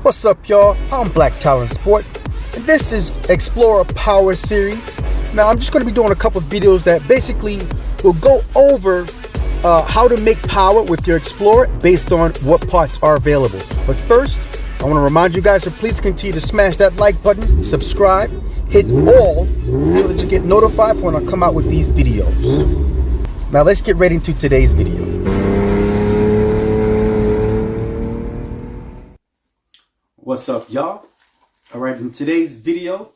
What's up, y'all? I'm Black Talent Sport, and this is Explorer Power Series. Now, I'm just going to be doing a couple of videos that basically will go over how to make power with your Explorer based on what parts are available. But first, I want to remind you guys to please continue to smash that like button, subscribe, hit all so that you get notified when I come out with these videos. Now, let's get right into today's video. What's up, y'all? All right, in today's video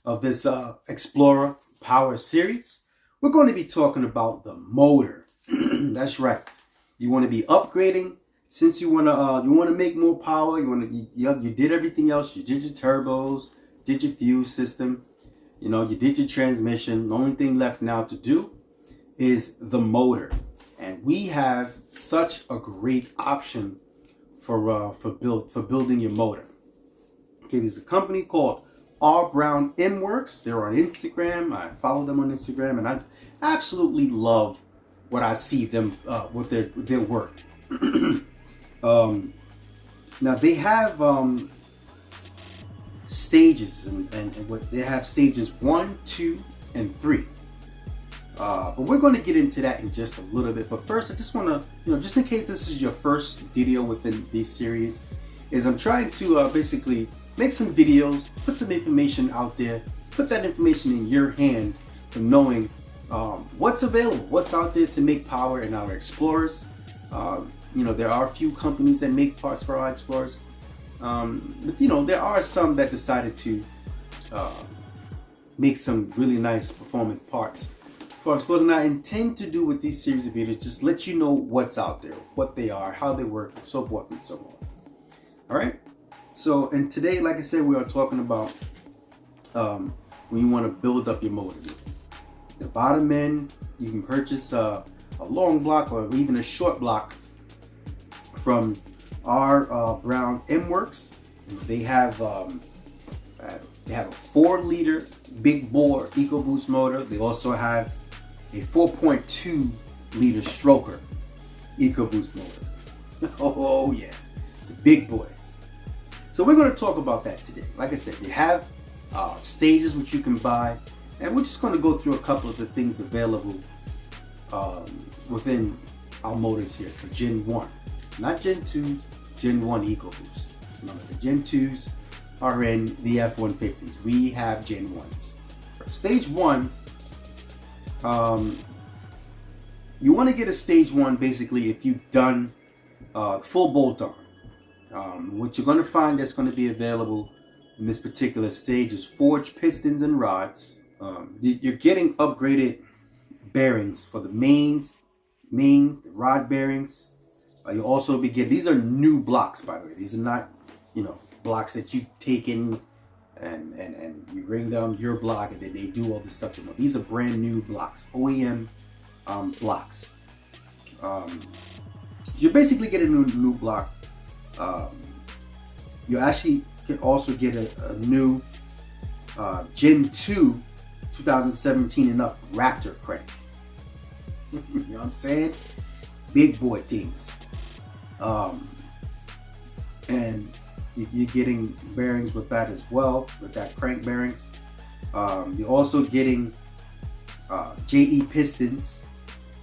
of this Explorer Power Series, we're going to be talking about the motor. That's right. You want to be upgrading since you want to make more power. You did everything else. You did your turbos, did your fuel system, you did your transmission. The only thing left now to do is the motor, and we have such a great option for building your motor. Okay, there's a company called RMB Works. They're on Instagram. I follow them on Instagram, and I absolutely love what I see them with their work. Now they have stages, and what they have stages 1, 2, and 3. But we're going to get into that in just a little bit. But first, I just want to, just in case this is your first video within this series, is I'm trying to basically make some videos, put some information out there, put that information in your hand for knowing what's available, what's out there to make power in our Explorers. There are a few companies that make parts for our Explorers, but there are some that decided to make some really nice performance parts for Explorers. And I intend to do with these series of videos, just let you know what's out there, what they are, how they work, so forth and so on. All right. So, and today, like I said, we are talking about when you want to build up your motor. The bottom end, you can purchase a long block or even a short block from RMB Works. They have a 4-liter big bore EcoBoost motor. They also have a 4.2-liter stroker EcoBoost motor. Oh yeah, it's the big boys. So we're going to talk about that today. Like I said, they have stages which you can buy, and we're just going to go through a couple of the things available within our motors here for Gen 1. Not Gen 2, Gen 1 EcoBoost. Remember, the Gen 2s are in the F-150s. We have Gen 1s. For stage 1, you want to get a stage 1 basically if you've done full bolt-on. What you're going to find that's going to be available in this particular stage is forged pistons and rods. You're getting upgraded bearings for the the rod bearings. You'll also be getting, these are new blocks, by the way. These are not, blocks that you take in and you bring down your block and then they do all this stuff. These are brand new blocks, OEM blocks. You're basically getting a new block. You actually can also get a new Gen 2 2017 and up Raptor crank. You know what I'm saying? Big boy things. And you're getting bearings with that as well, with that crank bearings. You're also getting JE pistons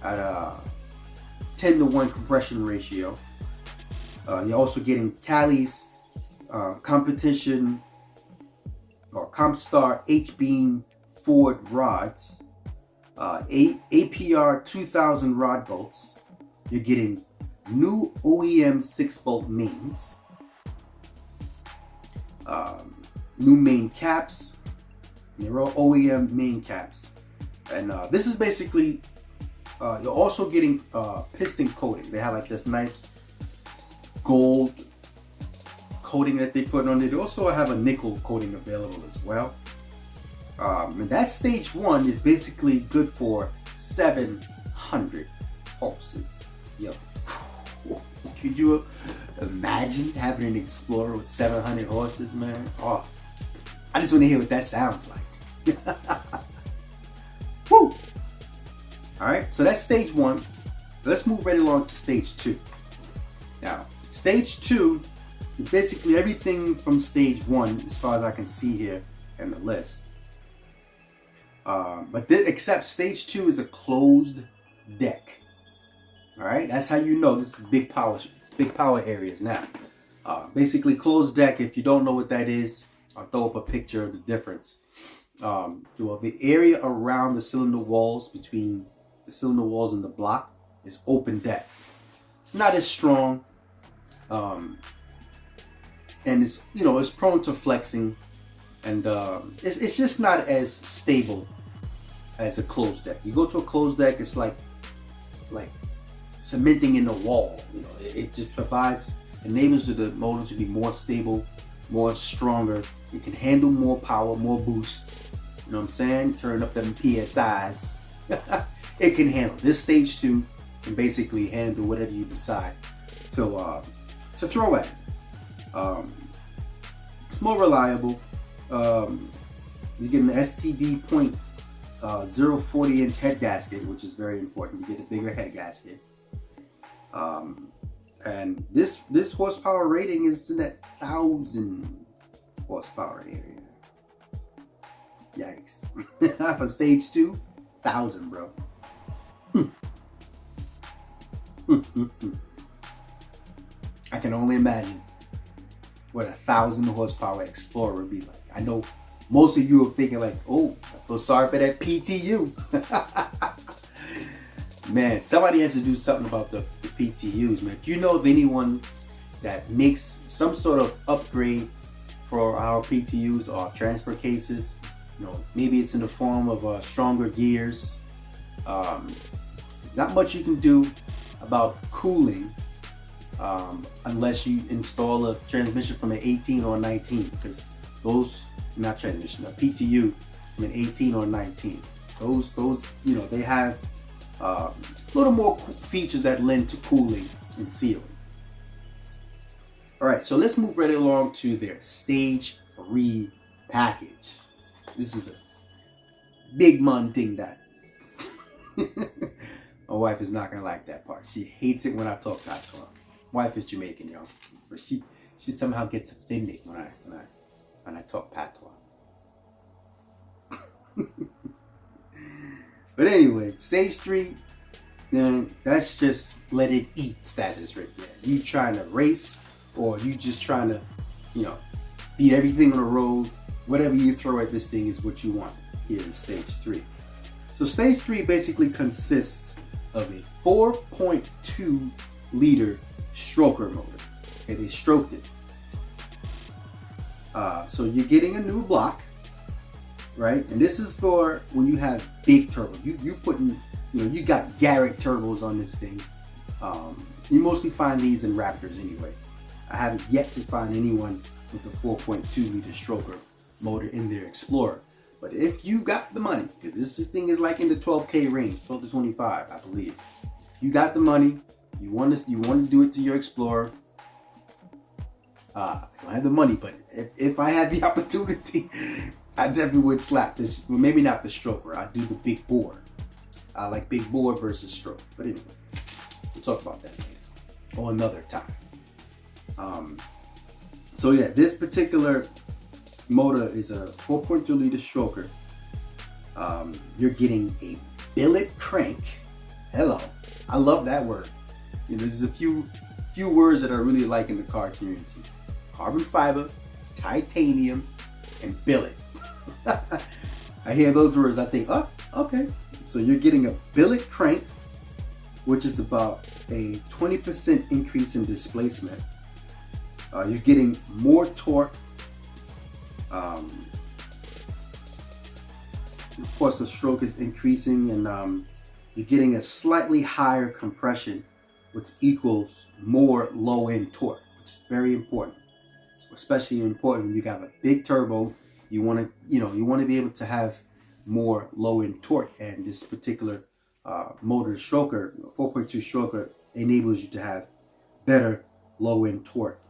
at a 10-to-1 compression ratio. You're also getting Cali's competition or CompStar H-beam Ford rods, APR 2000 rod bolts. You're getting new OEM 6-bolt mains, new main caps. They're all OEM main caps, and this is basically you're also getting piston coating. They have like this nice gold coating that they put on it. They also have a nickel coating available as well. And that stage 1 is basically good for 700 horses. Yo, could you imagine having an Explorer with 700 horses, man? Oh, I just want to hear what that sounds like. Woo! All right, so that's stage 1. Let's move right along to stage 2. Now, stage 2 It's basically everything from stage 1 as far as I can see here in the list. Except stage 2 is a closed deck. All right, that's how you know this is big power areas now. Basically closed deck, if you don't know what that is, I'll throw up a picture of the difference. Well, the area around the cylinder walls, between the cylinder walls and the block, is open deck. It's not as strong, and it's, you know, it's prone to flexing, and it's just not as stable as a closed deck. You go to a closed deck, it's like cementing in the wall. You know, it just enables the motor to be more stable, more stronger. It can handle more power, more boosts. You know what I'm saying? Turn up them PSIs. It can handle. This stage 2 can basically handle whatever you decide to throw at it. It's more reliable. You get an STD point 0.040 inch head gasket, which is very important. You get a bigger head gasket. And this horsepower rating is in that 1,000 horsepower area. Yikes. For stage 2, 1,000, bro. I can only imagine what a 1,000 horsepower Explorer would be like. I know most of you are thinking like, oh, I feel sorry for that PTU. Man, somebody has to do something about the PTUs, man. If you know of anyone that makes some sort of upgrade for our PTUs or transfer cases, you know, maybe it's in the form of stronger gears. Not much you can do about cooling unless you install a transmission from an 18 or 19, because those, not transmission, a PTU from an 18 or 19, those you know, they have a little more features that lend to cooling and sealing. All right, so let's move right along to their stage 3 package. This is the big man thing that my wife is not gonna like that part. She hates it when I talk to her. My wife is Jamaican, y'all, but she somehow gets offended when I talk patois. But anyway, stage 3, man, that's just let it eat status right there. You trying to race, or you just trying to, you know, beat everything on the road. Whatever you throw at this thing is what you want here in stage 3. So stage 3 basically consists of a 4.2 liter stroker motor. Okay, they stroked it. So you're getting a new block, right? And this is for when you have big turbos. You putting, you know, you got Garrett turbos on this thing. You mostly find these in Raptors anyway. I haven't yet to find anyone with a 4.2 liter stroker motor in their Explorer. But if you got the money, because this thing is like in the 12K range, 12 to 25, I believe. If you got the money, you want to do it to your Explorer. I don't have the money, but if I had the opportunity, I definitely would slap this. Well, maybe not the stroker. I'd do the big bore. I like big bore versus stroke. But anyway, we'll talk about that later or another time. So yeah, this particular motor is a 4.2 liter stroker. You're getting a billet crank. Hello, I love that word. You know, there's a few words that I really like in the car community: carbon fiber, titanium, and billet. I hear those words, I think, oh, okay. So you're getting a billet crank, which is about a 20% increase in displacement. You're getting more torque. Of course, the stroke is increasing, and you're getting a slightly higher compression, which equals more low-end torque, which is very important. So especially important when you got a big turbo. You want to be able to have more low-end torque, and this particular motor stroker, 4.2 stroker, enables you to have better low-end torque,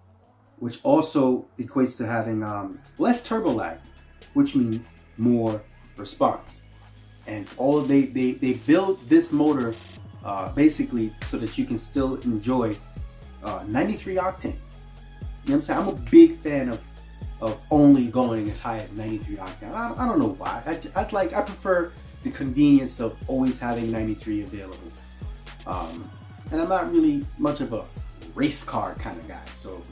which also equates to having less turbo lag, which means more response. And all of they build this motor basically so that you can still enjoy 93 octane. what I'm saying? I'm a big fan of only going as high as 93 octane. I don't know why. I prefer the convenience of always having 93 available. And I'm not really much of a race car kind of guy, so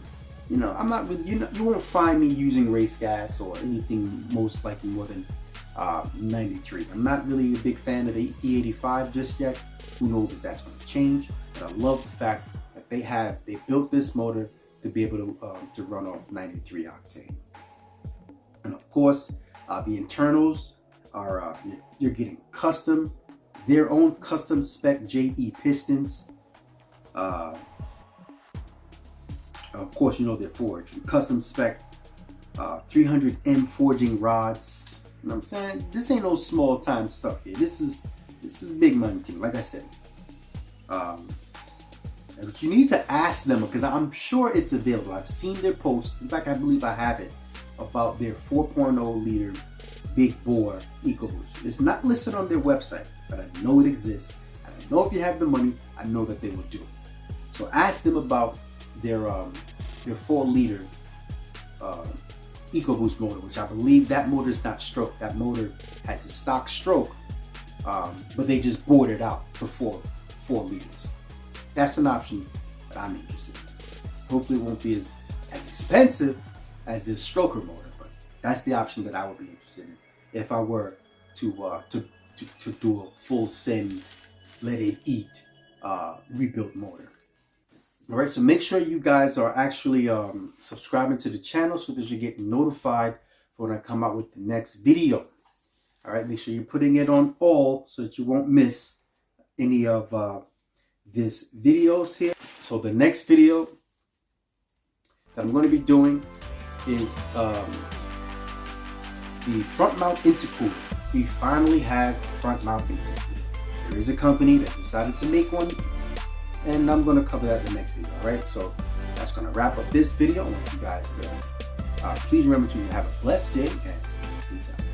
you know, I'm not really, you won't find me using race gas or anything most likely more than 93. I'm not really a big fan of the E85 just yet. Who knows if that's going to change? But I love the fact that they built this motor to be able to run off 93 octane. And of course, the internals are you're getting their own custom spec JE pistons. Of course, you know they're forged. Custom spec 300M forging rods. You know what I'm saying? This ain't no small time stuff here. This is big money team, like I said. But you need to ask them, because I'm sure it's available. I've seen their posts. In fact, I believe I have it, about their 4.0 liter big bore EcoBoost. It's not listed on their website, but I know it exists. And I know if you have the money, I know that they will do it. So ask them about their 4 liter EcoBoost motor, which I believe that motor is not stroke. That motor has a stock stroke, but they just bored it out for 4 liters. That's an option that I'm interested in. Hopefully it won't be as expensive as this stroker motor, but that's the option that I would be interested in if I were to do a full send, let it eat rebuilt motor. All right, so make sure you guys are actually subscribing to the channel so that you get notified for when I come out with the next video. All right, make sure you're putting it on all so that you won't miss any of this videos here. So the next video that I'm going to be doing is the front mount intercooler. We finally have front mount intercooler. There is a company that decided to make one, and I'm going to cover that in the next video. All right, so that's going to wrap up this video. I want you guys to please remember to have a blessed day, and peace out.